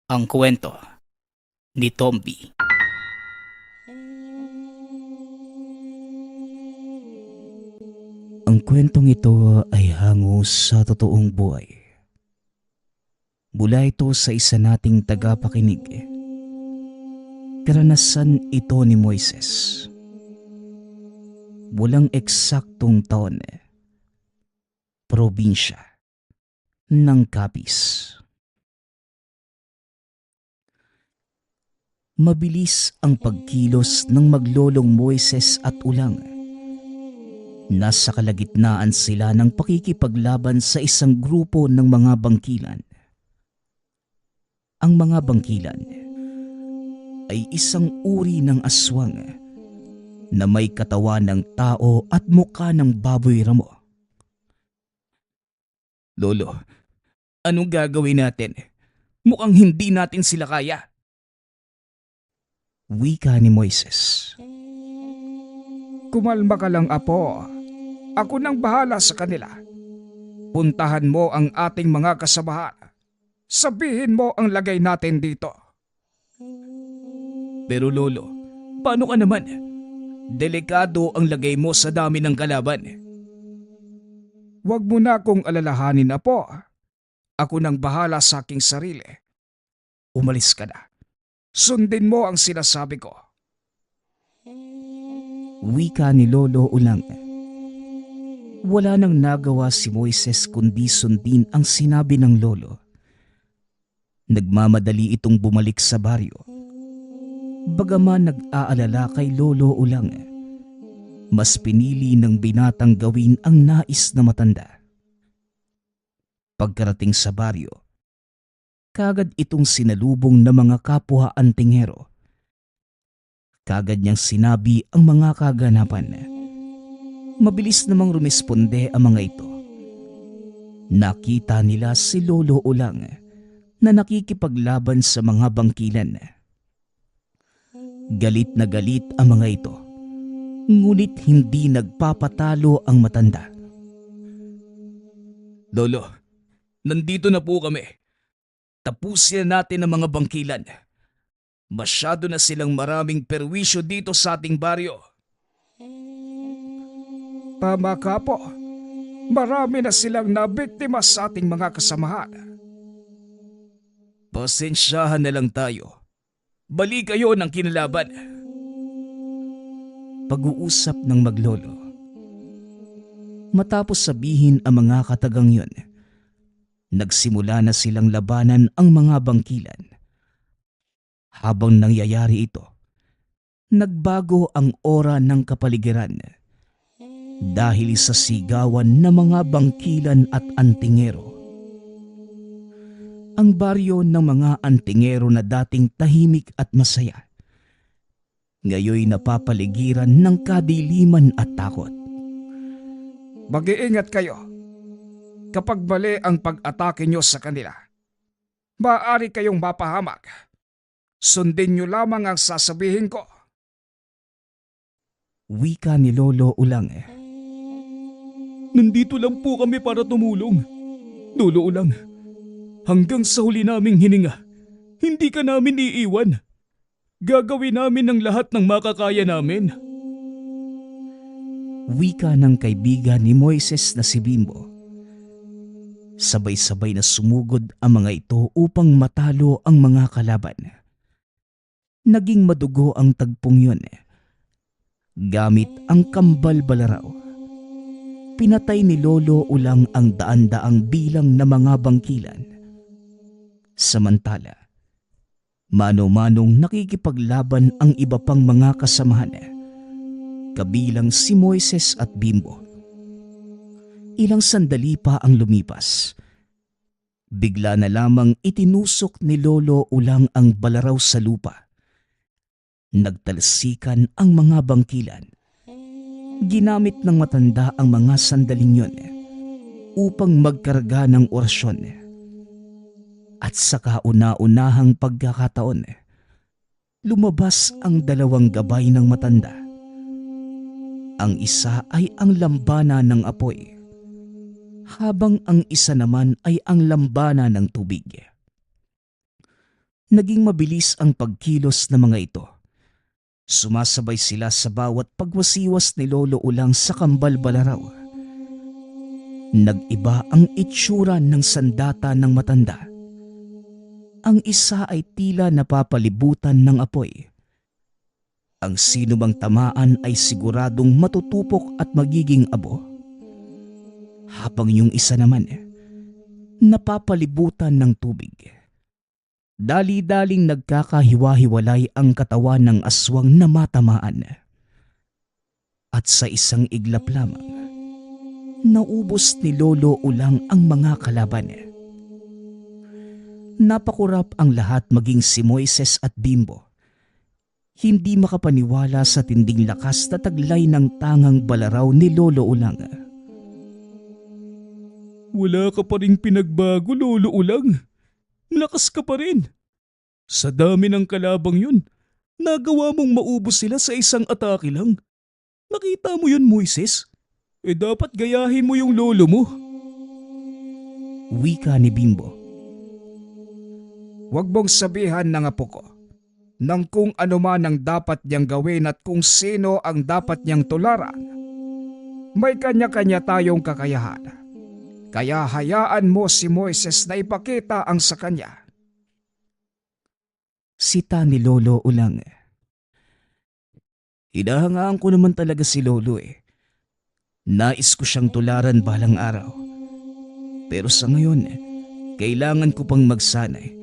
Ang kwento ni Tomby. Ang kwentong ito ay hango sa totoong buhay. Mula ito sa isa nating tagapakinig. Karanasan ito ni Moises. Walang eksaktong taon. Probinsya ng Capiz. Mabilis ang pagkilos ng maglolong Moises at Ulang. Nasa kalagitnaan sila ng pakikipaglaban sa isang grupo ng mga bangkilan. Ang mga bangkilan ay isang uri ng aswang na may katawan ng tao at mukha ng baboy ramo. Lolo, anong gagawin natin? Mukhang hindi natin sila kaya. Wika ni Moises. Kumalma ka lang, apo. Ako nang bahala sa kanila. Puntahan mo ang ating mga kasamahan. Sabihin mo ang lagay natin dito. Pero lolo, paano ka naman? Delikado ang lagay mo sa dami ng kalaban. Huwag mo na akong alalahanin, apo. Ako nang bahala sa aking sarili. Umalis ka na. Sundin mo ang sinasabi ko. Wika ni Lolo Ulang. Wala nang nagawa si Moises kundi sundin ang sinabi ng lolo. Nagmamadali itong bumalik sa baryo. Bagaman nag-aalala kay Lolo Ulang, mas pinili ng binatang gawin ang nais na matanda. Pagkarating sa baryo, kagad itong sinalubong ng mga kapwa antingero. Kagad niyang sinabi ang mga kaganapan. Mabilis namang rumisponde ang mga ito. Nakita nila si Lolo Ulang na nakikipaglaban sa mga bangkilan. Galit na galit ang mga ito, ngunit hindi nagpapatalo ang matanda. Lolo, nandito na po kami. Tapusin natin ang mga bangkilan. Masyado na silang maraming perwisyo dito sa ating baryo. Tama ka, po. Marami na silang nabiktima sa ating mga kasamahan. Pasensyahan na lang tayo. Balik kayo ng kinalaban. Pag-uusap ng maglolo. Matapos sabihin ang mga katagang yun, nagsimula na silang labanan ang mga bangkilan. Habang nangyayari ito, nagbago ang aura ng kapaligiran dahil sa sigawan ng mga bangkilan at antingero. Ang baryo ng mga antingero na dating tahimik at masaya, ngayoy napapaligiran ng kadiliman at takot. Mag-iingat kayo. Kapag mali ang pag-atake nyo sa kanila, maaari kayong mapahamak. Sundin nyo lamang ang sasabihin ko. Wika ni Lolo Ulang. Nandito lang po kami para tumulong. Lolo Ulang, hanggang sa huli naming hininga, hindi ka namin iiwan. Gagawin namin ang lahat ng makakaya namin. Wika ng kaibigan ni Moises na si Bimbo. Sabay-sabay na sumugod ang mga ito upang matalo ang mga kalaban. Naging madugo ang tagpong yun. Gamit ang kambal balaraw, pinatay ni Lolo Ulang ang daan-daang bilang na mga bangkilan. Samantala, mano-manong nakikipaglaban ang iba pang mga kasamahan, kabilang si Moises at Bimbo. Ilang sandali pa ang lumipas. Bigla na lamang itinusok ni Lolo Ulang ang balaraw sa lupa. Nagtalsikan ang mga bangkilan. Ginamit ng matanda ang mga sandaling yun upang magkarga ng orasyon. At sa kauna-unahang pagkakataon, lumabas ang dalawang gabay ng matanda. Ang isa ay ang lambana ng apoy, habang ang isa naman ay ang lambana ng tubig. Naging mabilis ang pagkilos ng mga ito. Sumasabay sila sa bawat pagwasiwas ni Lolo Ulang sa kambal balaraw. Nag-iba ang itsura ng sandata ng matanda. Ang isa ay tila napapalibutan ng apoy. Ang sino mang tamaan ay siguradong matutupok at magiging abo. Habang yung isa naman, napapalibutan ng tubig. Dali-daling nagkakahiwa-hiwalay ang katawan ng aswang na matamaan. At sa isang iglap lamang, naubos ni Lolo Ulang ang mga kalaban. Napakurap ang lahat, maging si Moises at Bimbo. Hindi makapaniwala sa tinding lakas na taglay ng tangang balaraw ni Lolo Ulang. Wala ka pa ring pinagbago, Lolo Ulang. Lakas ka pa rin. Sa dami ng kalabang yun, nagawa mong maubos sila sa isang atake lang. Nakita mo yun, Moises? Dapat gayahin mo yung lolo mo. Wika ni Bimbo. Huwag mong sabihan ng apo ko ng kung ano man ang dapat niyang gawin at kung sino ang dapat niyang tularan. May kanya-kanya tayong kakayahan. Kaya hayaan mo si Moises na ipakita ang sa kanya. Sita ni Lolo Ulang. Hinahangaan ko naman talaga si Lolo eh. Nais ko siyang tularan balang araw. Pero sa ngayon, kailangan ko pang magsanay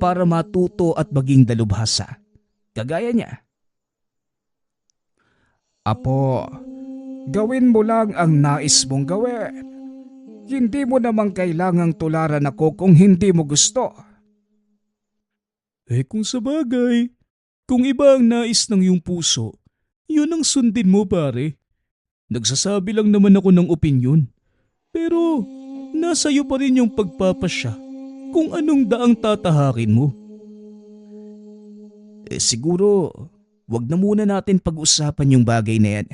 para matuto at maging dalubhasa. Kagaya niya. Apo, gawin mo lang ang nais mong gawin. Hindi mo namang kailangang tularan ako kung hindi mo gusto. Kung sa bagay, kung iba ang nais ng iyong puso, yun ang sundin mo, pare. Nagsasabi lang naman ako ng opinyon. Pero nasa iyo pa rin yung pagpapasya kung anong daang tatahakin mo. Siguro, wag na muna natin pag-usapan yung bagay na yan.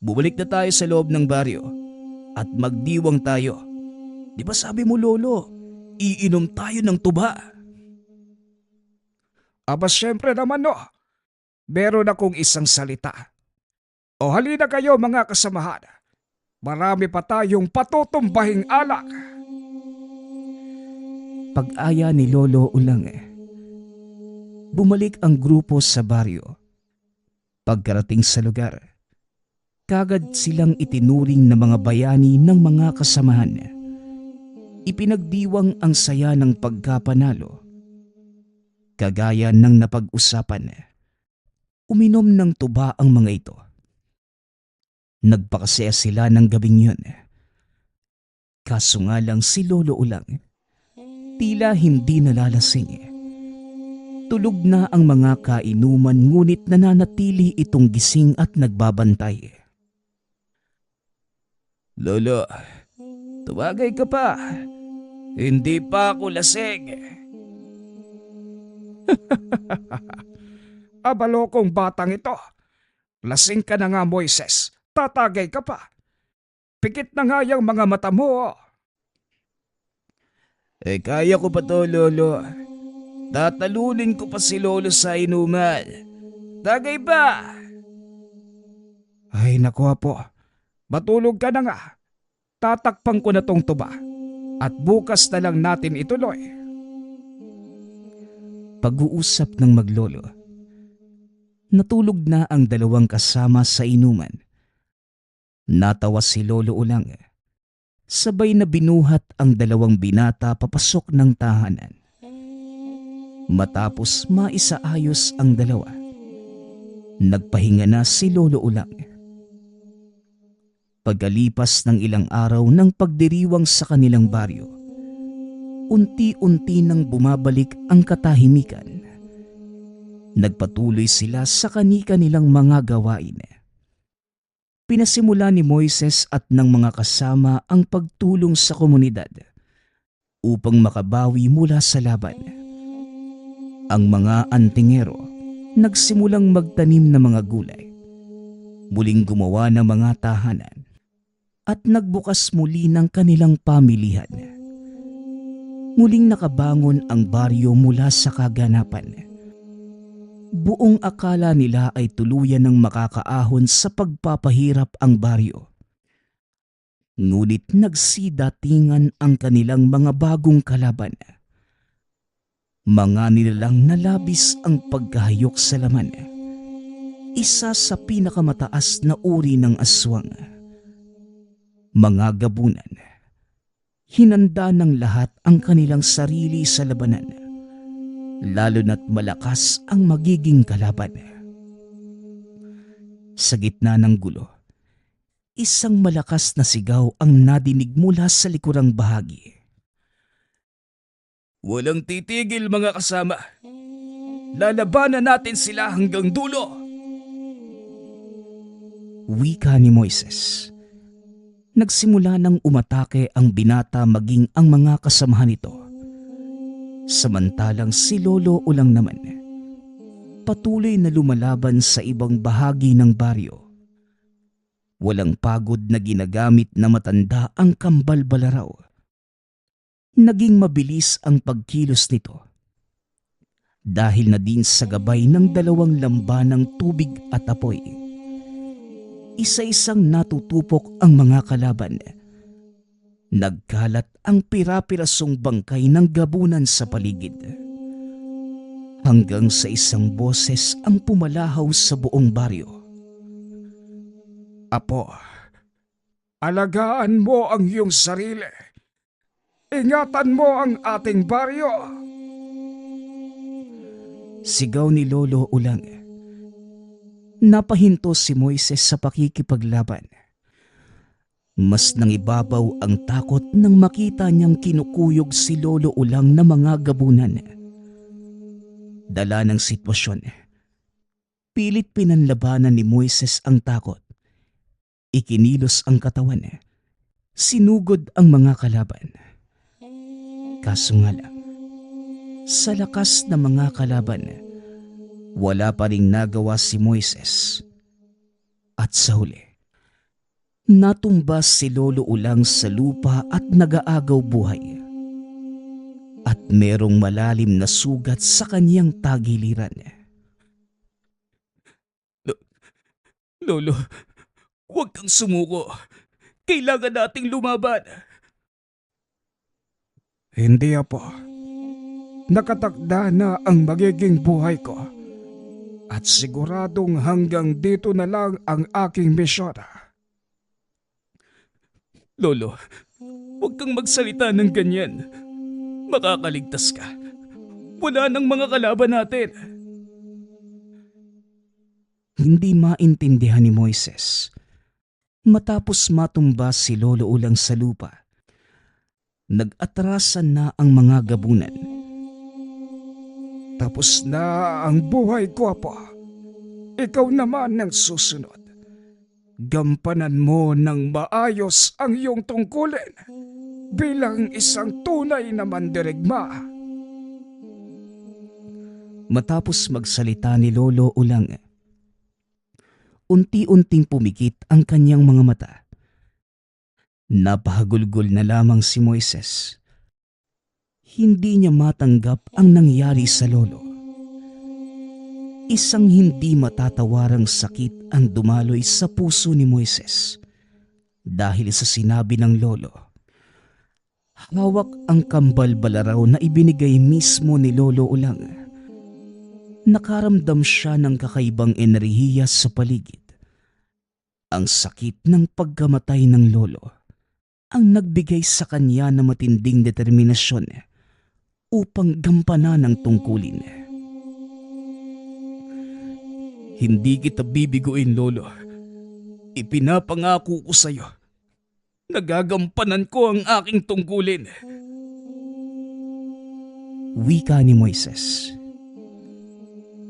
Bumalik na tayo sa loob ng baryo at magdiwang tayo. Di ba sabi mo, Lolo, iinom tayo ng tuba? Aba syempre naman no. Meron akong isang salita. O halina kayo mga kasamahan. Marami pa tayong patutumbahing alak. Pag-aya ni Lolo Ulang, bumalik ang grupo sa baryo. Pagkarating sa lugar, kagad silang itinuring na mga bayani ng mga kasamahan. Ipinagdiwang ang saya ng pagkapanalo. Kagaya ng napag-usapan, uminom ng tuba ang mga ito. Nagpakasaya sila ng gabing yun. Kaso nga lang si Lolo Ulang, tila hindi nalalasing. Tulog na ang mga kainuman ngunit nananatili itong gising at nagbabantay. Lolo, tumagay ka pa. Hindi pa ako lasing. Abalokong batang ito. Lasing ka na nga, Moises. Tatagay ka pa. Pikit na nga yung mga mata mo. Kaya ko pa to, Lolo. Tatalunin ko pa si Lolo sa inuman. Tagay ba? Ay naku po. Matulog ka na nga. Tatakpang ko na tong tuba. At bukas na lang natin ituloy. Pag-uusap ng maglolo. Natulog na ang dalawang kasama sa inuman. Natawa si Lolo Ulang. Sabay na binuhat ang dalawang binata papasok ng tahanan. Matapos maisaayos ang dalawa, nagpahinga na si Lolo Ulang. Pagkalipas ng ilang araw ng pagdiriwang sa kanilang baryo, unti-unti nang bumabalik ang katahimikan. Nagpatuloy sila sa kani-kanilang mga gawain. Pinasimula ni Moises at ng mga kasama ang pagtulong sa komunidad upang makabawi mula sa laban. Ang mga antingero nagsimulang magtanim ng mga gulay, muling gumawa ng mga tahanan, at nagbukas muli ng kanilang pamilihan. muling nakabangon ang baryo mula sa kaganapan. Buong akala nila ay tuluyan ng makakaahon sa pagpapahirap ang baryo. Ngunit nagsidatingan ang kanilang mga bagong kalaban. Mga nilalang na labis ang pagkahayok sa laman. Isa sa pinakamataas na uri ng aswang. Mga gabunan. Hinanda ng lahat ang kanilang sarili sa labanan, lalo na't malakas ang magiging kalaban. Sa gitna ng gulo, isang malakas na sigaw ang nadinig mula sa likurang bahagi. Walang titigil mga kasama. Lalabanan natin sila hanggang dulo. Wika ni Moises. Nagsimula ng umatake ang binata maging ang mga kasamahan nito. Samantalang si Lolo Ulang naman, patuloy na lumalaban sa ibang bahagi ng baryo. Walang pagod na ginagamit na matanda ang kambal balaraw. Naging mabilis ang pagkilos nito. Dahil na din sa gabay ng dalawang lambanang tubig at apoy. Isa-isang natutupok ang mga kalaban. Nagkalat ang pira-pirasong bangkay ng gabunan sa paligid. Hanggang sa isang boses ang pumalahaw sa buong baryo. Apo, alagaan mo ang iyong sarili. Ingatan mo ang ating baryo. Sigaw ni Lolo Ulang. Napahinto si Moises sa pakikipaglaban. Mas nangibabaw ang takot nang makita niyang kinukuyog si Lolo Ulang na mga gabunan. Dala ng sitwasyon, pilit pinanlabanan ni Moises ang takot. Ikinilos ang katawan, sinugod ang mga kalaban. Kaso nga lang, sa lakas ng mga kalaban, wala pa ring nagawa si Moises. At sa huli, natumbas si Lolo Ulang sa lupa at nagaagaw buhay. At merong malalim na sugat sa kanyang tagiliran. Lolo, huwag kang sumuko. Kailangan nating lumaban. Hindi, Apo. Nakatakda na ang magiging buhay ko. At siguradong hanggang dito na lang ang aking misyon. Lolo, huwag kang magsalita ng ganyan. Makakaligtas ka. Wala nang mga kalaban natin. Hindi maintindihan ni Moises. Matapos matumba si Lolo Ulang sa lupa, nag-atrasan na ang mga gabunan. Tapos na ang buhay ko, Apo. Ikaw naman ang susunod. Gampanan mo ng maayos ang iyong tungkulin bilang isang tunay na mandirigma. Matapos magsalita ni Lolo Ulang, unti-unting pumikit ang kanyang mga mata. Napahagulgol na lamang si Moises. Hindi niya matanggap ang nangyari sa lolo. Isang hindi matatawarang sakit ang dumaloy sa puso ni Moises dahil sa sinabi ng lolo. Hawak ang kambal balaraw na ibinigay mismo ni Lolo Ulang. Nakaramdam siya ng kakaibang enerhiya sa paligid. Ang sakit ng pagkamatay ng lolo ang nagbigay sa kanya ng matinding determinasyon upang gampanan ang tungkulin. Hindi kita bibiguin, Lolo. Ipinapangako ko sa'yo. Nagagampanan ko ang aking tungkulin. Wika ni Moises.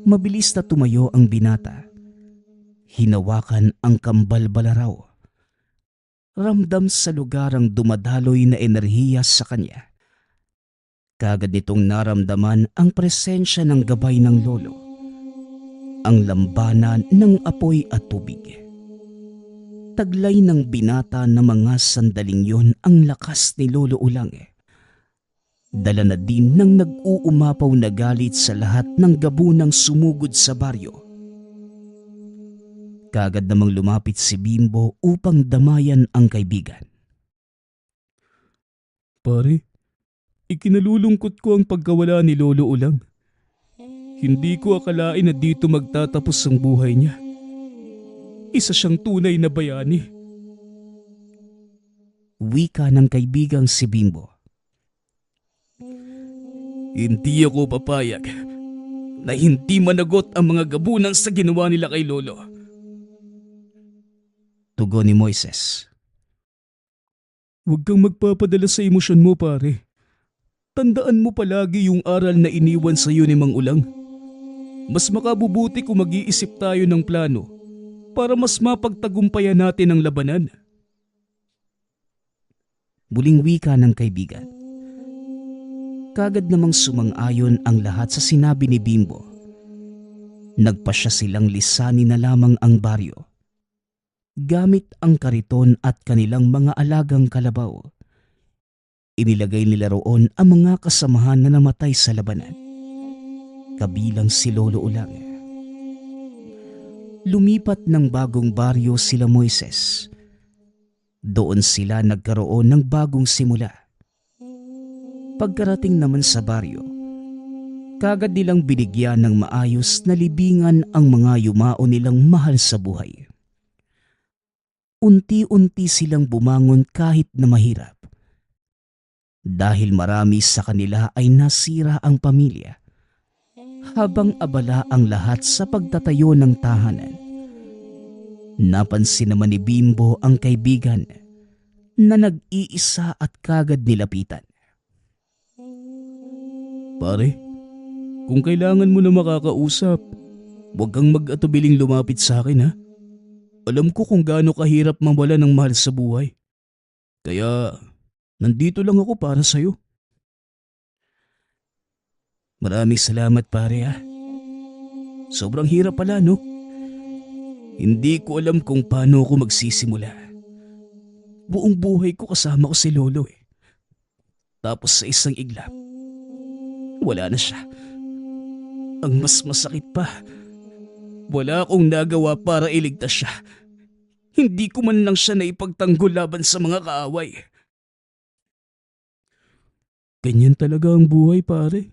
Mabilis na tumayo ang binata. Hinawakan ang kambal balaraw. Ramdam sa lugar ang dumadaloy na enerhiya sa kanya. Kagad nitong naramdaman ang presensya ng gabay ng lolo. Ang lambanan ng apoy at tubig. Taglay ng binata na mga sandaling yon ang lakas ni Lolo Ulang. Dala na din ng nag-uumapaw na galit sa lahat ng gabunang sumugod sa baryo. Kaagad namang lumapit si Bimbo upang damayan ang kaibigan. Pare, ikinalulungkot ko ang pagkawala ni Lolo Ulang. Hindi ko akalain na dito magtatapos ang buhay niya. Isa siyang tunay na bayani. Wika ng kaibigang si Bimbo. Hindi ako papayag na hindi managot ang mga gabunan sa ginawa nila kay Lolo. Tugon ni Moises. Huwag kang magpapadala sa emosyon mo, pare. Tandaan mo palagi yung aral na iniwan sa iyo ni Mang Ulang. Mas makabubuti kung mag-iisip tayo ng plano para mas mapagtagumpayan natin ang labanan. Muling wika ng kaibigan. Kagad namang sumang-ayon ang lahat sa sinabi ni Bimbo. Nagpasya silang lisanin na lamang ang baryo. Gamit ang kariton at kanilang mga alagang kalabaw. Inilagay nila roon ang mga kasamahan na namatay sa labanan. Kabilang si Lolo Ulang. Lumipat ng bagong baryo sila Moises. Doon sila nagkaroon ng bagong simula. Pagkarating naman sa baryo, kagad nilang binigyan ng maayos na libingan ang mga yumao nilang mahal sa buhay. Unti-unti silang bumangon kahit na mahirap. Dahil marami sa kanila ay nasira ang pamilya, habang abala ang lahat sa pagtatayo ng tahanan. Napansin naman ni Bimbo ang kaibigan na nag-iisa at kagad nilapitan. Pare, kung kailangan mo na makakausap, huwag kang mag-atubiling lumapit sa akin, ha? Alam ko kung gaano kahirap mawala ng mahal sa buhay. Kaya, nandito lang ako para sa'yo. Maraming salamat pare ha. Sobrang hirap pala, no? Hindi ko alam kung paano ako magsisimula. Buong buhay ko kasama ko si Lolo eh. Tapos sa isang iglap, wala na siya. Ang mas masakit pa, wala akong nagawa para iligtas siya. Hindi ko man lang siya naipagtanggol laban sa mga kaaway. Ganyan talaga ang buhay, pare.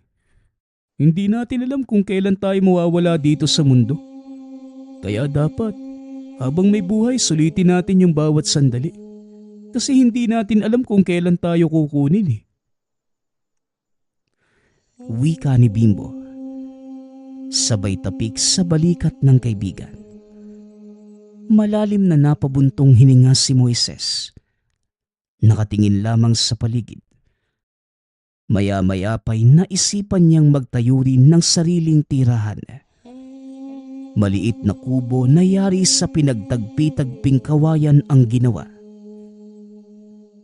Hindi natin alam kung kailan tayo mawawala dito sa mundo. Kaya dapat, habang may buhay, sulitin natin yung bawat sandali. Kasi hindi natin alam kung kailan tayo kukunin eh. Wika ni Bimbo. Sabay tapik sa balikat ng kaibigan. Malalim na napabuntong hininga si Moises. Nakatingin lamang sa paligid. Maya-maya pa'y naisipan niyang magtayo rin ng sariling tirahan. Maliit na kubo na yari sa pinagtagpi-tagping kawayan ang ginawa.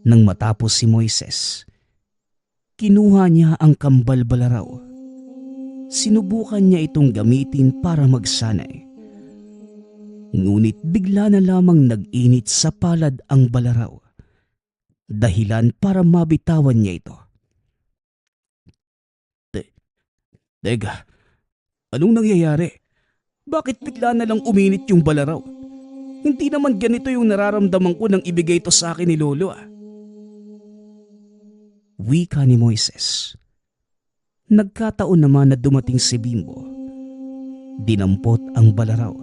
Nang matapos si Moises, kinuha niya ang kambal balaraw. Sinubukan niya itong gamitin para magsanay. Ngunit bigla na lamang nag-init sa palad ang balaraw. Dahilan para mabitawan niya ito. Teka, anong nangyayari? Bakit bigla na lang uminit yung balaraw? Hindi naman ganito yung nararamdaman ko nang ibigay ito sa akin ni Lolo ah. Wika ni Moises. Nagkataon naman na dumating si Bimbo. Dinampot ang balaraw.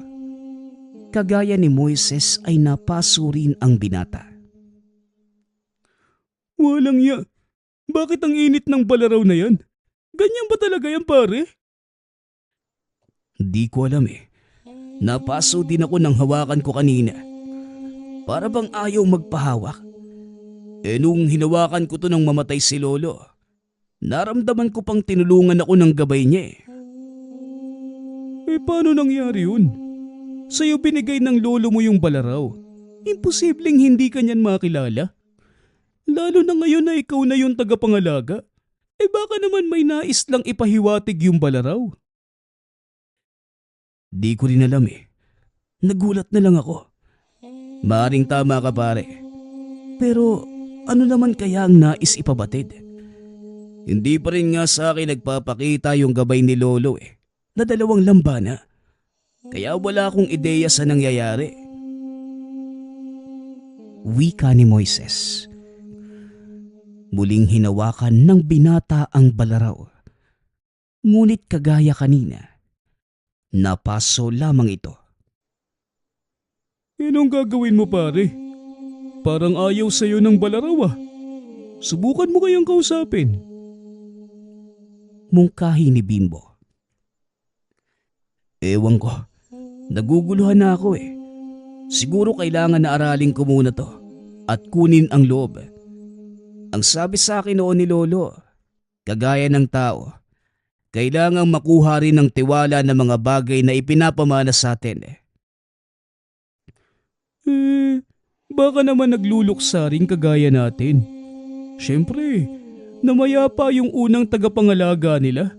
Kagaya ni Moises ay napaso rin ang binata. Walang ya. Bakit ang init ng balaraw na yan? Ganyan ba talaga yan, pare? Di ko alam eh. Napaso din ako nang hawakan ko kanina. Para bang ayaw magpahawak. Nung hinawakan ko to nang mamatay si Lolo, naramdaman ko pang tinulungan ako ng gabay niya eh. Paano nangyari yun? Sa'yo binigay ng lolo mo yung balaraw. Imposibleng hindi ka niyan makilala. Lalo na ngayon na ikaw na yung tagapangalaga. Baka naman may nais lang ipahiwatig yung balaraw. Di ko rin alam eh. Nagulat na lang ako. Maaring tama ka pare. Pero ano naman kaya ang nais ipabatid? Hindi pa rin nga sa akin nagpapakita yung gabay ni Lolo na 2 lambana. Kaya wala akong ideya sa nangyayari. Wika ni Moises. Muling hinawakan ng binata ang balaraw. Ngunit kagaya kanina, napaso lamang ito. Anong gagawin mo pare? Parang ayaw sa'yo ng balaraw ah. Subukan mo kayang kausapin. Mungkahi ni Bimbo. Ewan ko, naguguluhan na ako Siguro kailangan na aralin ko muna to at kunin ang loob. Ang sabi sa akin noon ni Lolo, kagaya ng tao, kailangang makuha rin ng tiwala ng mga bagay na ipinapamana sa atin. Baka naman nagluluksa rin kagaya natin. Siyempre, namayapa yung unang tagapangalaga nila.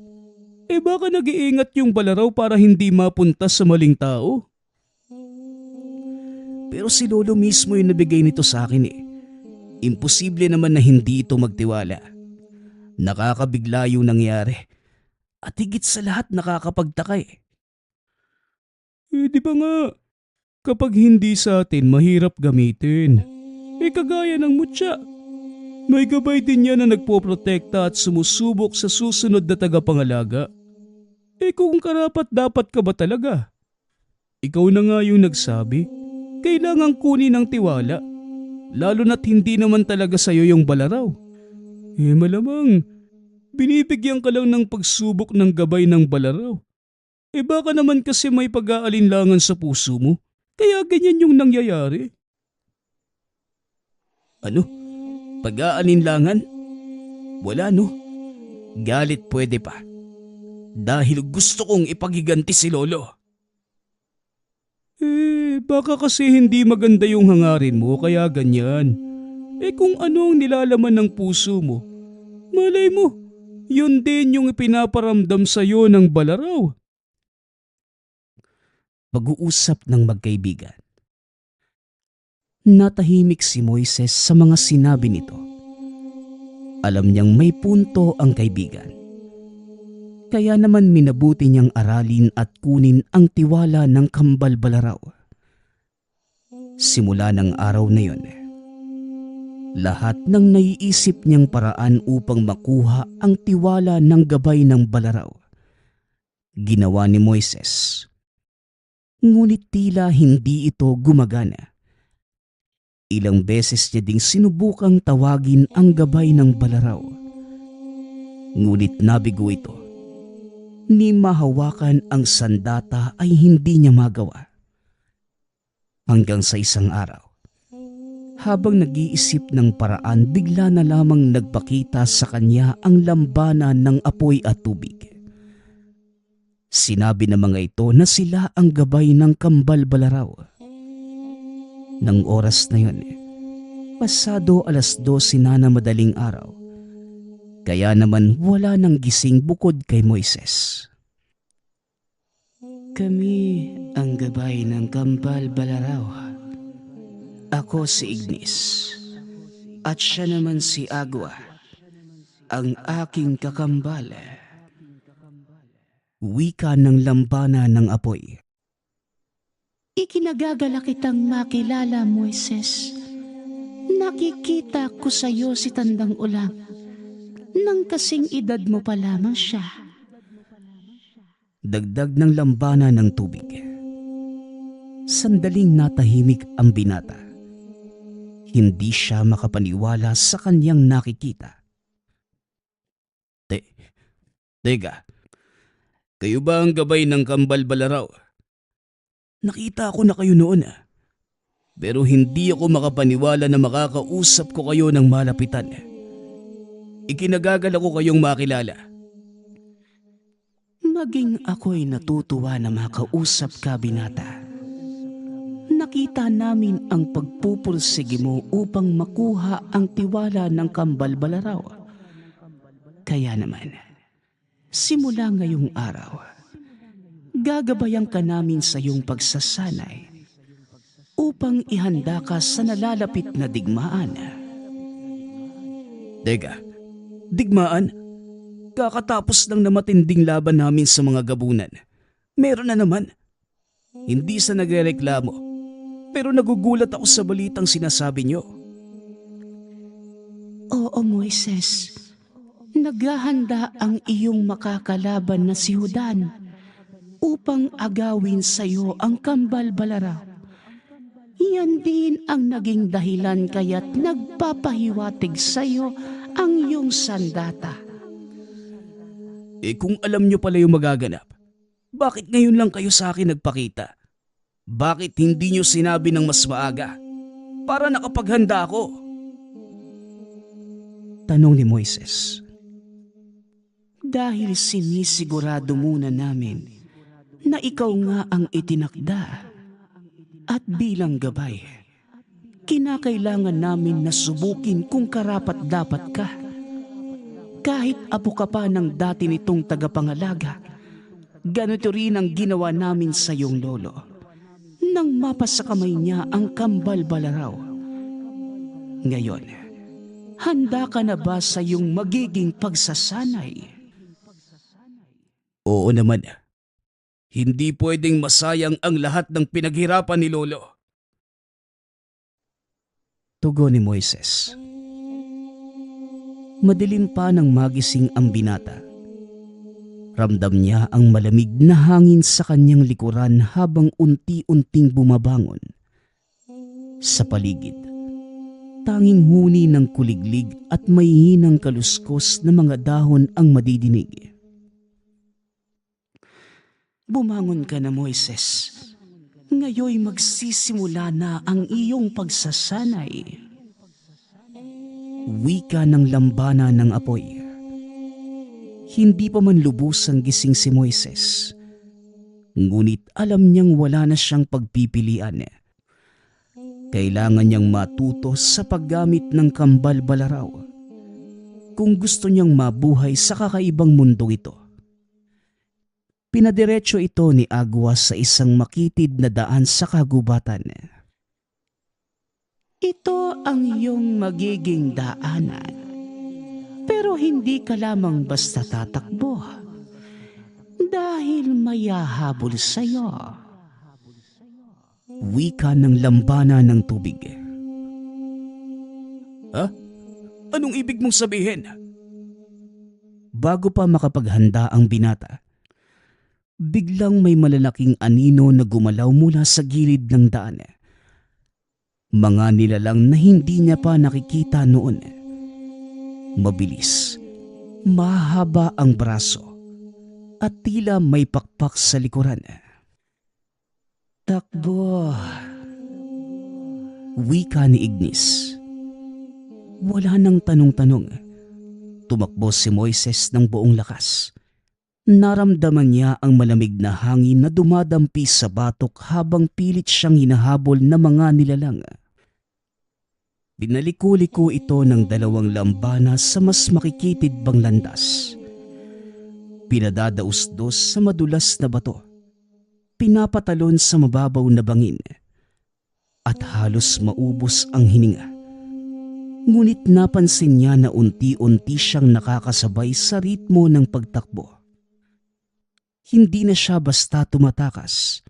Baka nag-iingat yung balaraw para hindi mapunta sa maling tao. Pero si Lolo mismo yung nabigay nito sa akin Imposible naman na hindi ito magtiwala. Nakakabigla yung nangyari. At higit sa lahat nakakapagtaka Di ba nga, kapag hindi sa atin mahirap gamitin. Kagaya ng mutya. May gabay din yan na nagpoprotekta at sumusubok sa susunod na tagapangalaga. Kung karapat dapat ka ba talaga? Ikaw na nga yung nagsabi, kailangang kunin ang tiwala. Lalo na't hindi naman talaga sa'yo yung balaraw. Malamang, binibigyan ka lang ng pagsubok ng gabay ng balaraw. Baka naman kasi may pag-aalinlangan sa puso mo, kaya ganyan yung nangyayari. Ano? Pag-aalinlangan? Wala no. Galit pwede pa. Dahil gusto kong ipagiganti si Lolo. Baka kasi hindi maganda yung hangarin mo kaya ganyan. Kung ano ang nilalaman ng puso mo, malay mo, yun din yung ipinaparamdam sa'yo ng balaraw. Pag-uusap ng magkaibigan. Natahimik si Moises sa mga sinabi nito. Alam niyang may punto ang kaibigan. Kaya naman minabuti niyang aralin at kunin ang tiwala ng kambal balaraw. Simula ng araw na yon, lahat ng naiisip niyang paraan upang makuha ang tiwala ng gabay ng balaraw, ginawa ni Moises. Ngunit tila hindi ito gumagana. Ilang beses niya ding sinubukang tawagin ang gabay ng balaraw. Ngunit nabigo ito. Ni mahawakan ang sandata ay hindi niya magawa. Hanggang sa isang araw, habang nag-iisip ng paraan, bigla na lamang nagpakita sa kanya ang lambana ng apoy at tubig. Sinabi ng mga ito na sila ang gabay ng kambal balaraw. Nang oras na yun, pasado 12:00 na ng madaling araw. Kaya naman wala nang gising bukod kay Moises. Kami ang gabay ng kambal balaraw. Ako si Ignis. At siya naman si Agua, ang aking kakambal. Wika ng lambana ng apoy. Ikinagagala kitang makilala, Moises. Nakikita ko sa iyo si Tandang Ulang. Nang kasing edad mo pa lamang siya. Dagdag ng lambana ng tubig. Sandaling natahimik ang binata. Hindi siya makapaniwala sa kanyang nakikita. Teka, kayo ba ang gabay ng kambal balaraw? Nakita ko na kayo noon Pero hindi ako makapaniwala na makakausap ko kayo ng malapitan. Ikinagagala ko kayong makilala. Maging ako'y natutuwa na makausap ka, binata. Nakita namin ang pagpupursige mo upang makuha ang tiwala ng kambal balaraw. Kaya naman, simula ngayong araw, gagabayan ka namin sa iyong pagsasanay upang ihanda ka sa nalalapit na digmaan. Teka, digmaan? Kakatapos lang na matinding laban namin sa mga gabunan. Meron na naman. Hindi sa nagrereklamo. Pero nagugulat ako sa balitang sinasabi niyo. Oo, Moises. Naghahanda ang iyong makakalaban na si Hudan upang agawin sa iyo ang kambal balaraw. Yan din ang naging dahilan kaya't nagpapahiwatig sa iyo ang iyong sandata. Kung alam niyo pala yung magaganap, bakit ngayon lang kayo sa akin nagpakita? Bakit hindi niyo sinabi ng mas maaga? Para nakapaghanda ako. Tanong ni Moises. Dahil sinisigurado muna namin na ikaw nga ang itinakda at bilang gabay, kinakailangan namin na subukin kung karapat-dapat ka. Kahit apo ka pa ng dati nitong tagapangalaga, ganito rin ang ginawa namin sa iyong lolo nang mapasa kamay niya ang kambal balaraw. Ngayon, handa ka na ba sa iyong magiging pagsasanay? Oo naman. Hindi pwedeng masayang ang lahat ng pinaghirapan ni Lolo. Tugon ni Moises. Madilim pa nang magising ang binata. Ramdam niya ang malamig na hangin sa kanyang likuran habang unti-unting bumabangon. Sa paligid, tanging huni ng kuliglig at may hinang kaluskos na mga dahon ang madidinig. Bumangon ka na, Moises. Ngayoy magsisimula na ang iyong pagsasanay. Wika ng lambana ng apoy. Hindi pa man lubusang gising si Moises. Ngunit alam niyang wala na siyang pagpipilian. Kailangan niyang matuto sa paggamit ng kambal balaraw kung gusto niyang mabuhay sa kakaibang mundo ito. Pinadiretso ito ni Agua sa isang makitid na daan sa kagubatan. Ito ang iyong magiging daanan. Pero hindi ka lamang basta tatakbo. Dahil may hahabol sa iyo. Wika ng lambana ng tubig. Ha? Anong ibig mong sabihin? Bago pa makapaghanda ang binata, biglang may malalaking anino na gumalaw mula sa gilid ng daan. Mga nilalang na hindi niya pa nakikita noon. Mabilis, mahaba ang braso at tila may pakpak sa likuran. Takbo. Wika ni Ignis. Wala nang tanong-tanong. Tumakbo si Moises ng buong lakas. Naramdaman niya ang malamig na hangin na dumadampi sa batok habang pilit siyang hinahabol ng mga nilalang. Binaliko-liko ito ng dalawang lambana sa mas makikitid pang landas. Pinadadaos-dos sa madulas na bato. Pinapatalon sa mababaw na bangin. At halos maubos ang hininga. Ngunit napansin niya na unti-unti siyang nakakasabay sa ritmo ng pagtakbo. Hindi na siya basta tumatakas.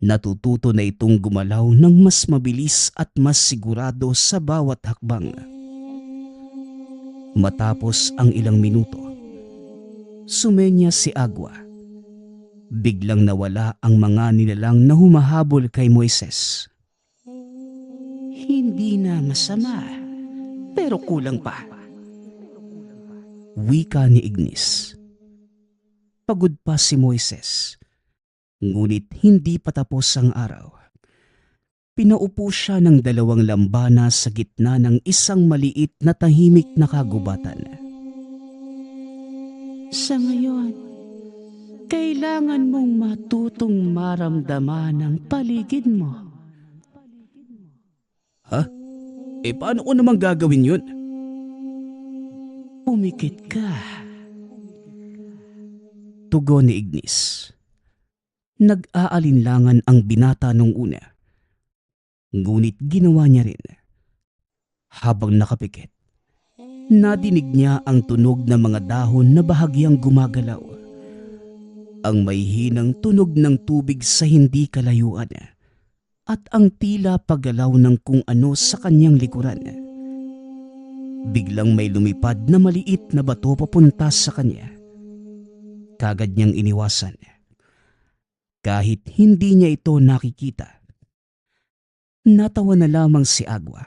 Natututo na itong gumalaw ng mas mabilis at mas sigurado sa bawat hakbang. Matapos ang ilang minuto, sumenya si Agua. Biglang nawala ang mga nilalang na humahabol kay Moises. Hindi na masama, pero kulang pa. Wika ni Ignis. Pagod pa si Moises, ngunit hindi pa tapos ang araw. Pinaupo siya ng dalawang lambana sa gitna ng isang maliit na tahimik na kagubatan. Sa ngayon, kailangan mong matutong maramdaman ang paligid mo. Ha? Paano ko namang gagawin yun? Pumikit ka. Tugon ni Ignis. Nag-aalinlangan ang binata nung una. Ngunit ginawa niya rin. Habang nakapikit, Nadinig niya ang tunog ng mga dahon na bahagyang gumagalaw. Ang may hinang tunog ng tubig sa hindi kalayuan at ang tila paggalaw ng kung ano sa kanyang likuran. Biglang may lumipad na maliit na bato papunta sa kanya. Kagad niyang iniwasan. Kahit hindi niya ito nakikita. Natawa na lamang si Agua.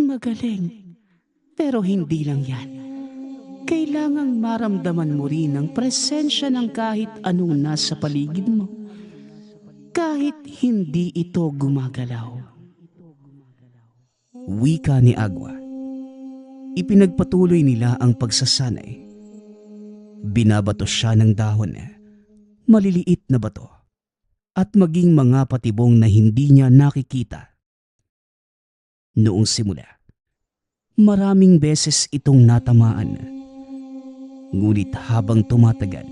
Magaling. Pero hindi lang yan. Kailangang maramdaman mo rin ang presensya ng kahit anong nasa paligid mo. Kahit hindi ito gumagalaw. Wika ni Agua. Ipinagpatuloy nila ang pagsasanay. Binabato siya ng dahon, maliliit na bato, at maging mga patibong na hindi niya nakikita. Noong simula, maraming beses itong natamaan. Ngunit habang tumatagal,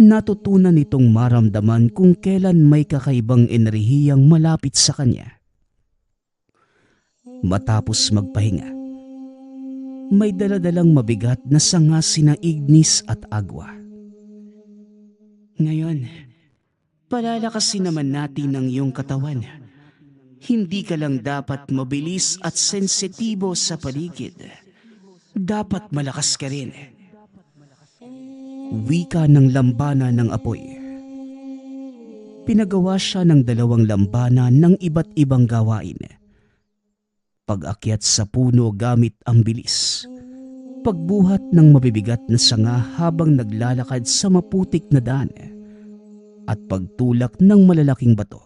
natutunan nitong maramdaman kung kailan may kakaibang enerhiyang malapit sa kanya. Matapos magpahinga, may daladalang mabigat na sanga sina Ignis at Agua. Ngayon, palalakasin naman natin ang iyong katawan. Hindi ka lang dapat mabilis at sensitibo sa paligid. Dapat malakas ka rin. Wika ng lambana ng apoy. Pinagawa siya ng 2 lambana ng iba't ibang gawain. Pag-akyat sa puno gamit ang bilis. Pagbuhat ng mabibigat na sanga habang naglalakad sa maputik na daan. At pagtulak ng malalaking bato.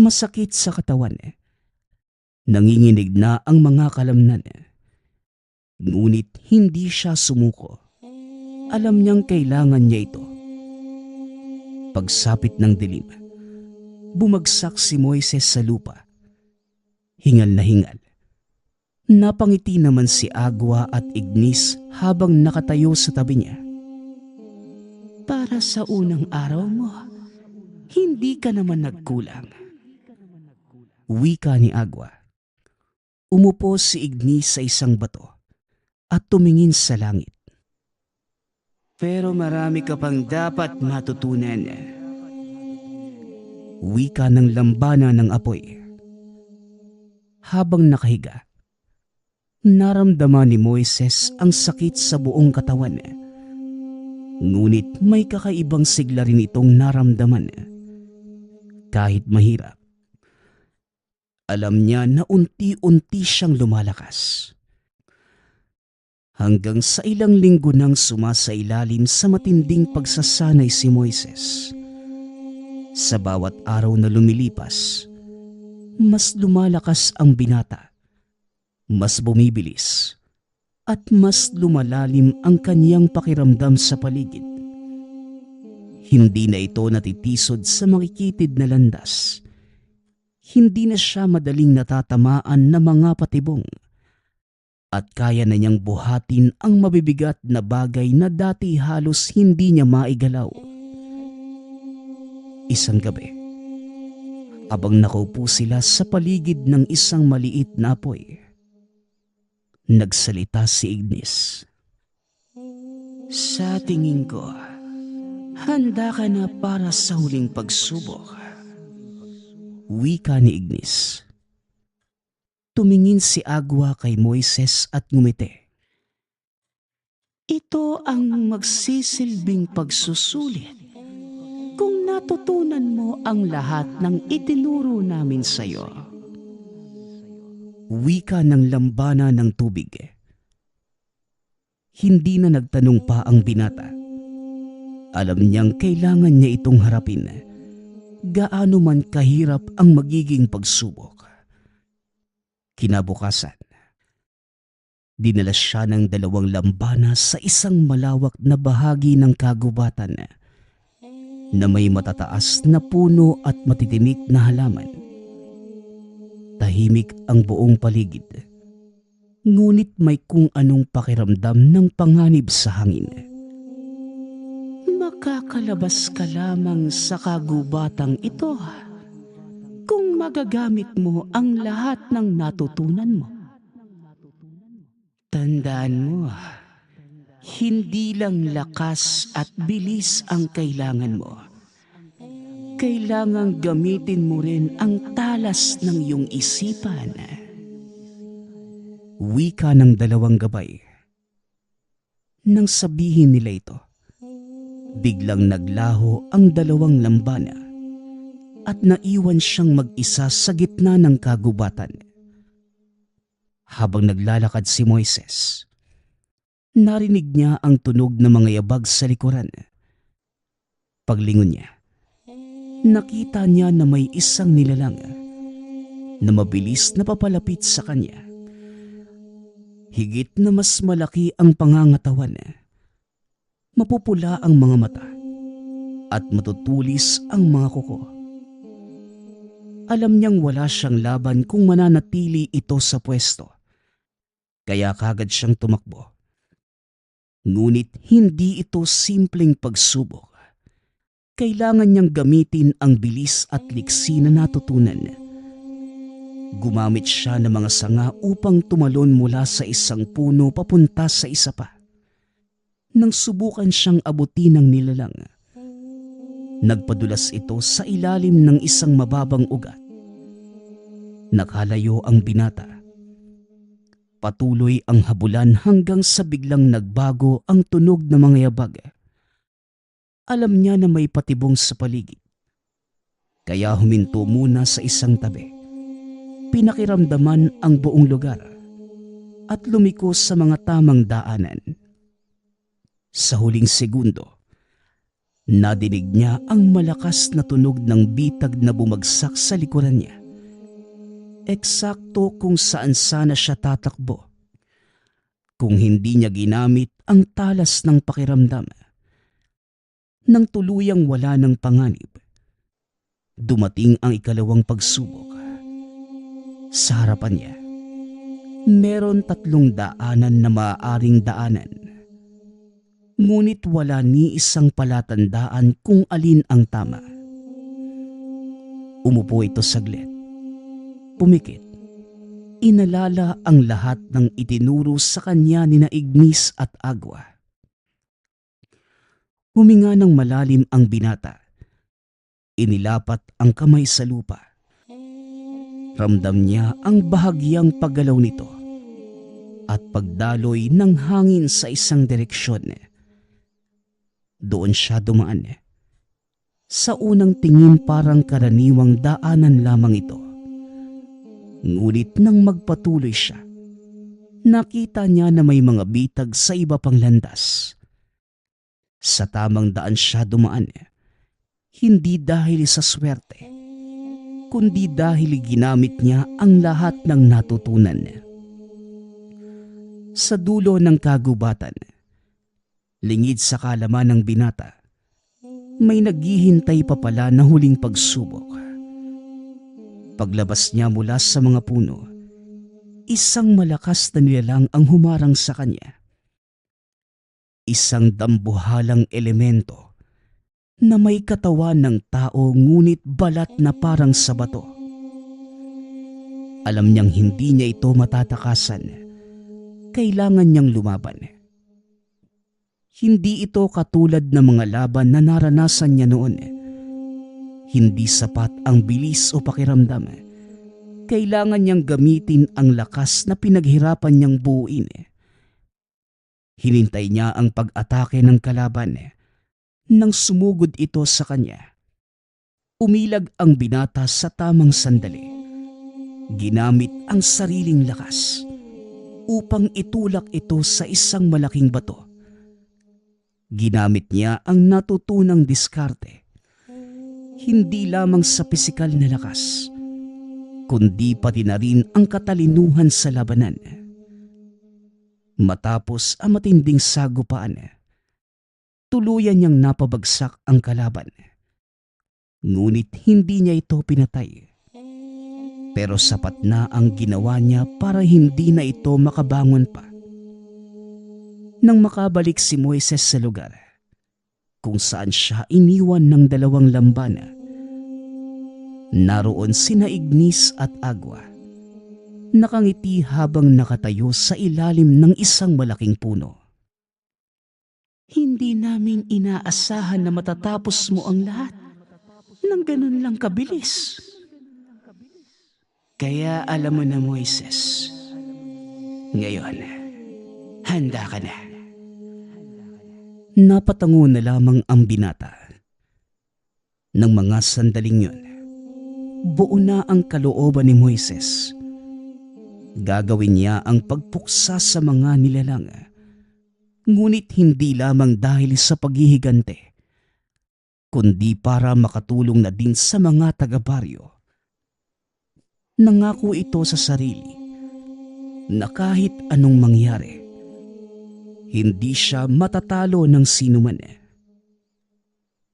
Masakit sa katawan. Nanginginig na ang mga kalamnan. Ngunit hindi siya sumuko. Alam niyang kailangan niya ito. Pagsapit ng dilim, bumagsak si Moises sa lupa. Hingal na hingal. Napangiti naman si Agua at Ignis habang nakatayo sa tabi niya. Para sa unang araw mo, hindi ka naman nagkulang. Wika ni Agua. Umupo si Ignis sa isang bato at tumingin sa langit. Pero marami ka pang dapat matutunan. Wika ng lambana ng apoy. Habang nakahiga, naramdaman ni Moises ang sakit sa buong katawan. Ngunit may kakaibang sigla rin itong naramdaman. Kahit mahirap, alam niya na unti-unti siyang lumalakas. Hanggang sa ilang linggo nang sumasailalim sa matinding pagsasanay si Moises. Sa bawat araw na lumilipas, mas lumalakas ang binata, mas bumibilis, at mas lumalalim ang kanyang pakiramdam sa paligid. Hindi na ito natitisod sa makikitid na landas. Hindi na siya madaling natatamaan ng mga patibong. At kaya na niyang buhatin ang mabibigat na bagay na dati halos hindi niya maigalaw. Isang gabi, habang nakaupo sila sa paligid ng isang maliit na apoy, nagsalita si Ignis. Sa tingin ko, handa ka na para sa huling pagsubok. Wika ni Ignis. Tumingin si Agua kay Moises at ngumiti. Ito ang magsisilbing pagsusulit kung natutunan mo ang lahat ng itinuro namin sa iyo. Wika ng lambana ng tubig. Hindi na nagtanong pa ang binata. Alam niyang kailangan niya itong harapin. Gaano man kahirap ang magiging pagsubok. Kinabukasan, dinala siya ng 2 lambana sa isang malawak na bahagi ng kagubatan na may matataas na puno at matitinik na halaman. Tahimik ang buong paligid, ngunit may kung anong pakiramdam ng panganib sa hangin. Makakalabas ka lamang sa kagubatang ito kung magagamit mo ang lahat ng natutunan mo. Tandaan mo, hindi lang lakas at bilis ang kailangan mo. Kailangang gamitin mo rin ang talas ng iyong isipan. Wika ng dalawang gabay. Nang sabihin nila ito, biglang naglaho ang dalawang lambana at naiwan siyang mag-isa sa gitna ng kagubatan. Habang naglalakad si Moises, narinig niya ang tunog ng mga yabag sa likuran. Paglingon niya, nakita niya na may isang nilalang na mabilis na papalapit sa kanya. Higit na mas malaki ang pangangatawan, mapupula ang mga mata at matutulis ang mga kuko. Alam niyang wala siyang laban kung mananatili ito sa pwesto, kaya kagad siyang tumakbo. Ngunit hindi ito simpleng pagsubok. Kailangan niyang gamitin ang bilis at liksi na natutunan. Gumamit siya ng mga sanga upang tumalon mula sa isang puno papunta sa isa pa. Nang subukan siyang abutin ng nilalang, nagpadulas ito sa ilalim ng isang mababang ugat. Nakalayo ang binata. Patuloy ang habulan hanggang sa biglang nagbago ang tunog ng mga yabag. Alam niya na may patibong sa paligid, kaya huminto muna sa isang tabi. Pinakiramdaman ang buong lugar at lumiko sa mga tamang daanan. Sa huling segundo, nadinig niya ang malakas na tunog ng bitag na bumagsak sa likuran niya. Eksakto kung saan sana siya tatakbo kung hindi niya ginamit ang talas ng pakiramdam. Nang tuluyang wala ng panganib, dumating ang ikalawang pagsubok. Sa harapan niya, meron 3 daanan na maaaring daanan. Ngunit wala ni isang palatandaan kung alin ang tama. Umupo ito saglit. Pumikit. Inalala ang lahat ng itinuro sa kanya ni Ignis at Agua. Huminga ng malalim ang binata. Inilapat ang kamay sa lupa. Ramdam niya ang bahagyang paggalaw nito at pagdaloy ng hangin sa isang direksyon. Doon siya dumaan. Sa unang tingin parang karaniwang daanan lamang ito. Ngunit nang magpatuloy siya, nakita niya na may mga bitag sa iba pang landas. Sa tamang daan siya dumaan, hindi dahil sa swerte, kundi dahil ginamit niya ang lahat ng natutunan. Sa dulo ng kagubatan, lingid sa kaalaman ng binata, may naghihintay pa pala na huling pagsubok. Paglabas niya mula sa mga puno, isang malakas na nilalang ang humarang sa kanya. Isang dambuhalang elemento na may katawan ng tao ngunit balat na parang sa bato. Alam niyang hindi niya ito matatakasan. Kailangan niyang lumaban. Hindi ito katulad ng mga laban na naranasan niya noon. Hindi sapat ang bilis o pakiramdam. Kailangan niyang gamitin ang lakas na pinaghirapan niyang buuin. Hinintay niya ang pag-atake ng kalaban. Nang sumugod ito sa kanya, umilag ang binata sa tamang sandali. Ginamit ang sariling lakas upang itulak ito sa isang malaking bato. Ginamit niya ang natutunang diskarte, hindi lamang sa pisikal na lakas, kundi pati na rin ang katalinuhan sa labanan. Matapos ang matinding sagupaan, tuluyan niyang napabagsak ang kalaban. Ngunit hindi niya ito pinatay. Pero sapat na ang ginawa niya para hindi na ito makabangon pa. Nang makabalik si Moises sa lugar kung saan siya iniwan ng 2 lambana, naroon sina Ignis at Agua. Nakangiti habang nakatayo sa ilalim ng isang malaking puno. Hindi namin inaasahan na matatapos mo ang lahat ng ganun lang kabilis. Kaya alam mo na, Moises, ngayon, handa ka na. Napatango na lamang ang binata. Nang mga sandaling yun, buo na ang kalooban ni Moises. Gagawin niya ang pagpuksa sa mga nilalang, ngunit hindi lamang dahil sa paghihigante, kundi para makatulong na din sa mga taga-baryo. Nangako ito sa sarili na kahit anong mangyari, hindi siya matatalo ng sinuman.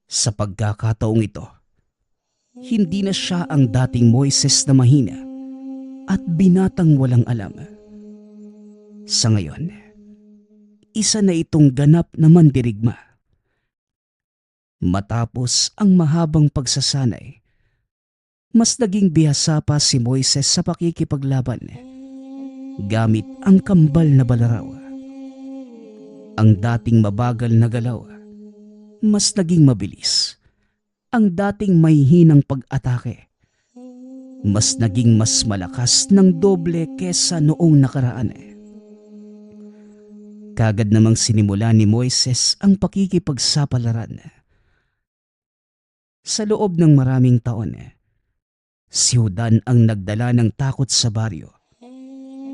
Sa pagkakataong ito, hindi na siya ang dating Moises na mahina at binatang walang alam. Sa ngayon, isa na itong ganap na mandirigma. Matapos ang mahabang pagsasanay, mas naging bihasa pa si Moises sa pakikipaglaban gamit ang kambal na balaraw. Ang dating mabagal na galaw, mas naging mabilis. Ang dating may hinang pag-atake, mas naging mas malakas ng doble kesa noong nakaraan. Kagad namang sinimula ni Moises ang pakikipagsapalaran. Sa loob ng maraming taon, si Judan ang nagdala ng takot sa baryo.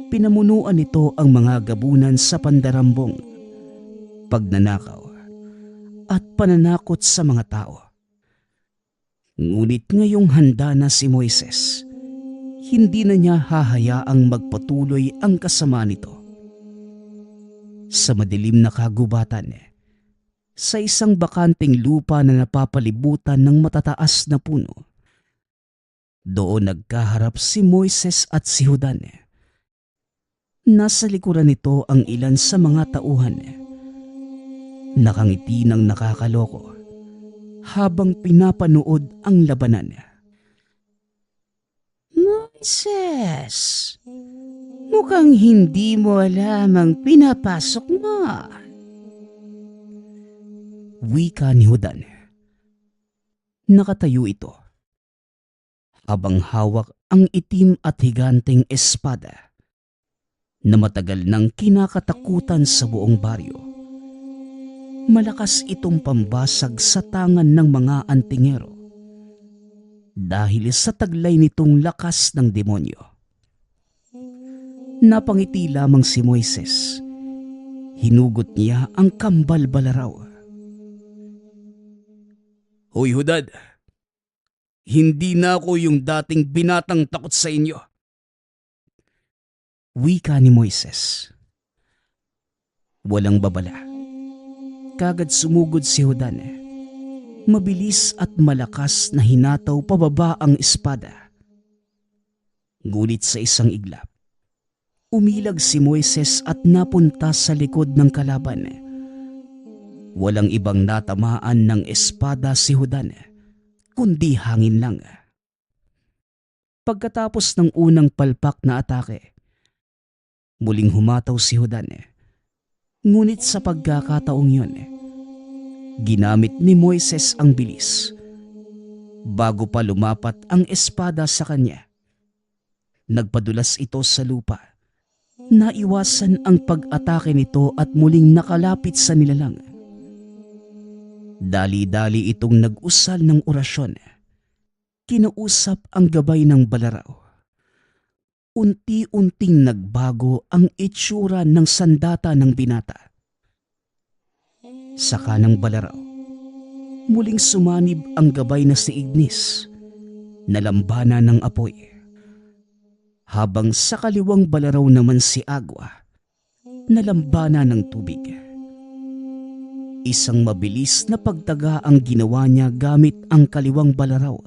Pinamunuan nito ang mga gabunan sa pandarambong, pagnanakaw, at pananakot sa mga tao. Ngunit ngayong handa na si Moises, hindi na niya hahayaang magpatuloy ang kasama nito. Sa madilim na kagubatan, sa isang bakanting lupa na napapalibutan ng matataas na puno, doon nagkaharap si Moises at si Judan. Nasa likuran nito ang ilan sa mga tauhan. Nakangiti ng nakakaloko habang pinapanood ang labanan. Moises, mukhang hindi mo alam ang pinapasok mo. Wika ni Judan. Nakatayo ito habang hawak ang itim at higanteng espada na matagal nang kinakatakutan sa buong baryo. Malakas itong pambasag sa tangan ng mga antingero dahil sa taglay nitong lakas ng demonyo. Napangiti lamang si Moises. Hinugot niya ang kambal balaraw. Hoy Judan, hindi na ako yung dating binatang takot sa inyo. Wika ni Moises. Walang babala. Kagad sumugod si Judan. Mabilis at malakas na hinataw pababa ang espada. Ngunit sa isang iglap, umilag si Moises at napunta sa likod ng kalaban. Walang ibang natamaan ng espada si Judan, kundi hangin lang. Pagkatapos ng unang palpak na atake, muling humataw si Judan. Ngunit sa pagkakataong yun, ginamit ni Moises ang bilis. Bago pa lumapat ang espada sa kanya, nagpadulas ito sa lupa. Naiwasan ang pag-atake nito at muling nakalapit sa nilalang. Dali-dali itong nag-usal ng orasyon. Kinausap ang gabay ng balaraw. Unti-unting nagbago ang itsura ng sandata ng binata. Sa kanang balaraw, muling sumanib ang gabay na si Ignis, nalambana ng apoy. Habang sa kaliwang balaraw naman si Agwa, nalambana ng tubig. Isang mabilis na pagtaga ang ginawa niya gamit ang kaliwang balaraw.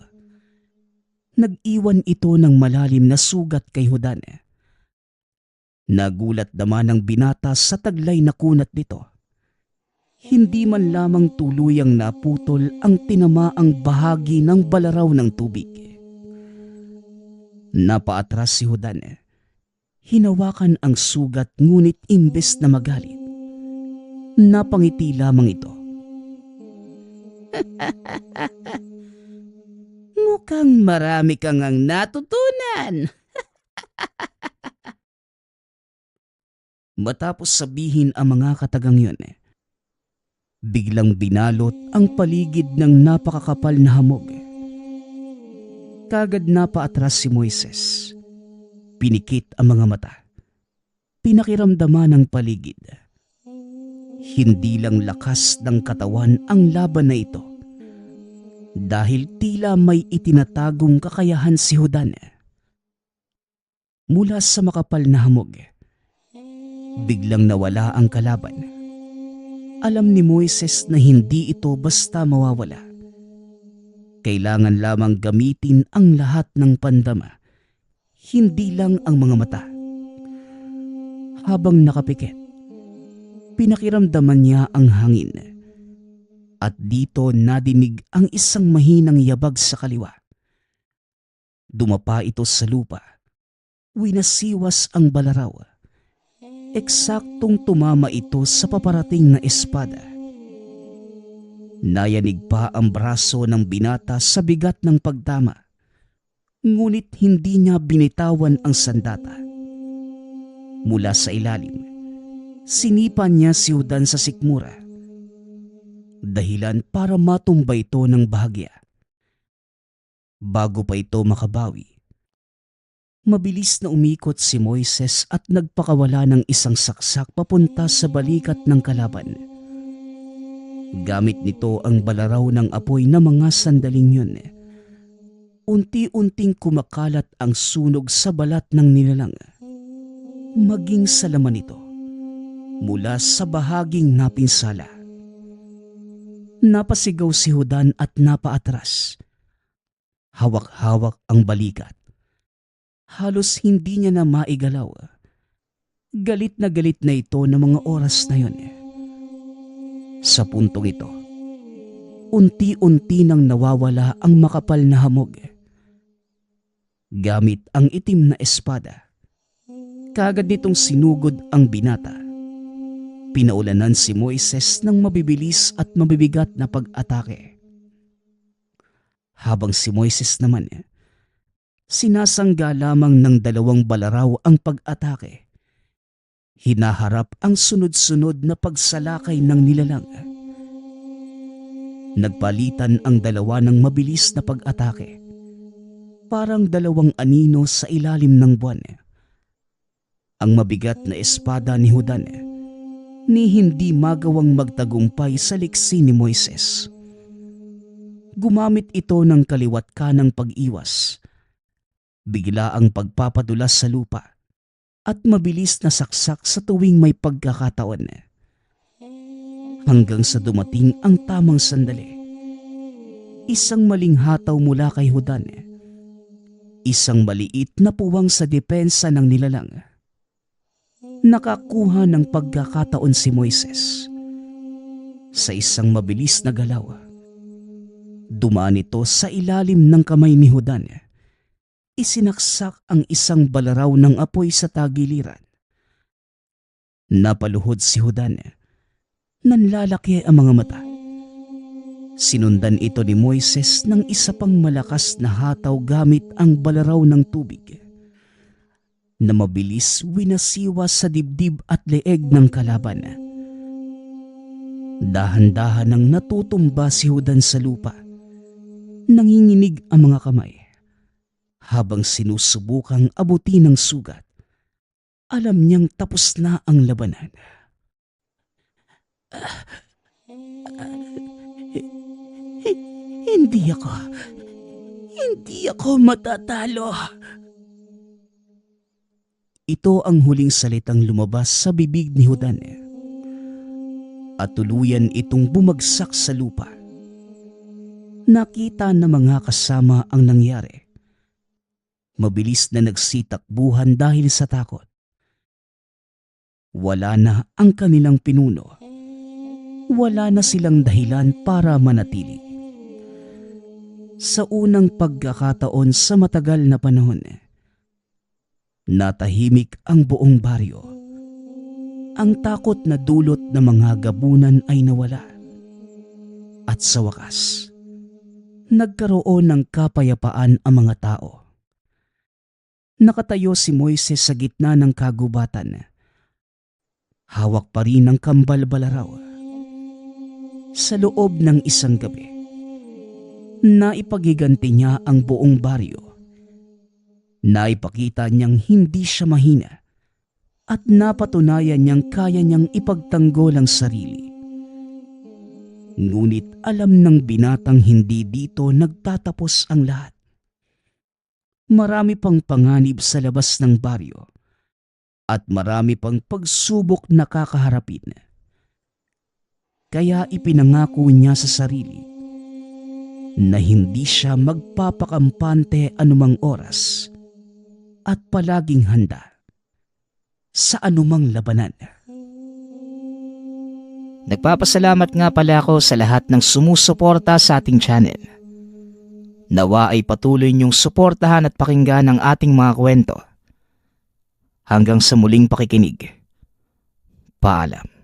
Nag-iwan ito ng malalim na sugat kay Judan. Nagulat naman ang binata sa taglay na kunat nito. Hindi man lamang tuluyang naputol ang tinamaang bahagi ng balaraw ng tubig. Napaatras si Judan. Hinawakan ang sugat ngunit imbes na magalit, napangiti lamang ito. Mukhang marami kang ang natutunan. Matapos sabihin ang mga katagang yun, biglang binalot ang paligid ng napakakapal na hamog. Kagad na paatras si Moises. Pinikit ang mga mata. Pinakiramdaman ang paligid. Hindi lang lakas ng katawan ang laban na ito, dahil tila may itinatagong kakayahan si Judan. Mula sa makapal na hamog, biglang nawala ang kalaban. Alam ni Moises na hindi ito basta mawawala. Kailangan lamang gamitin ang lahat ng pandama, hindi lang ang mga mata. Habang nakapikit, pinakiramdaman niya ang hangin. At dito nadinig ang isang mahinang yabag sa kaliwa. Dumapa ito sa lupa. Winasiwas ang balaraw. Eksaktong tumama ito sa paparating na espada. Nayanig pa ang braso ng binata sa bigat ng pagtama. Ngunit hindi niya binitawan ang sandata. Mula sa ilalim, sinipan niya si Judan sa sikmura. Dahilan para matumba ito ng bahagya. Bago pa ito makabawi, mabilis na umikot si Moises at nagpakawala ng isang saksak papunta sa balikat ng kalaban. Gamit nito ang balaraw ng apoy na mga sandaling yun. Unti-unting kumakalat ang sunog sa balat ng nilalang, maging sa laman nito, mula sa bahaging napinsala. Napasigaw si Judan at napaatras. Hawak-hawak ang balikat. Halos hindi niya na maigalaw. Galit na ito ng mga oras na yun. Sa puntong ito, unti-unti nang nawawala ang makapal na hamog. Gamit ang itim na espada, kagad nitong sinugod ang binata. Pinaulanan si Moises ng mabibilis at mabibigat na pag-atake. Habang si Moises naman, sinasangga lamang ng dalawang balaraw ang pag-atake. Hinaharap ang sunod-sunod na pagsalakay ng nilalang. Nagpalitan ang dalawa ng mabilis na pag-atake. Parang dalawang anino sa ilalim ng buwan. Ang mabigat na espada ni Judan ni hindi magawang magtagumpay sa liksi ni Moises. Gumamit ito ng kaliwat kanang pag-iwas, bigla ang pagpapadulas sa lupa, at mabilis na saksak sa tuwing may pagkakataon. Hanggang sa dumating ang tamang sandali. Isang maling hataw mula kay Judan. Isang maliit na puwang sa depensa ng nilalang. Nakakuha ng pagkakataon si Moises. Sa isang mabilis na galaw, dumaan ito sa ilalim ng kamay ni Judan. Isinaksak ang isang balaraw ng apoy sa tagiliran. Napaluhod si Judan. Nanlalaki ang mga mata. Sinundan ito ni Moises ng isa pang malakas na hataw gamit ang balaraw ng tubig, na mabilis winasiwa sa dibdib at leeg ng kalaban. Dahan-dahan nang natutumba si Judan sa lupa. Nanginginig ang mga kamay. Habang sinusubukang abutin ng sugat, alam niyang tapos na ang labanan. Hindi ako matatalo. Ito ang huling salitang lumabas sa bibig ni Judan. At tuluyan itong bumagsak sa lupa. Nakita ng mga kasama ang nangyari. Mabilis na nagsitakbuhan dahil sa takot. Wala na ang kanilang pinuno. Wala na silang dahilan para manatili. Sa unang pagkakataon sa matagal na panahon, Natahimik ang buong baryo. Ang takot na dulot ng mga gabunan ay nawala. At sa wakas, nagkaroon ng kapayapaan ang mga tao. Nakatayo si Moises sa gitna ng kagubatan. Hawak pa rin ang kambal balaraw. Sa loob ng isang gabi, naipagiganti niya ang buong baryo. Naipakita niyang hindi siya mahina at napatunayan niyang kaya niyang ipagtanggol ang sarili. Ngunit alam ng binatang hindi dito nagtatapos ang lahat. Marami pang panganib sa labas ng baryo at marami pang pagsubok na kakaharapin. Kaya ipinangako niya sa sarili na hindi siya magpapakampante anumang oras at palaging handa sa anumang labanan. Nagpapasalamat nga pala ako sa lahat ng sumusuporta sa ating channel. Nawa ay patuloy niyong suportahan at pakinggan ang ating mga kwento. Hanggang sa muling pakikinig. Paalam.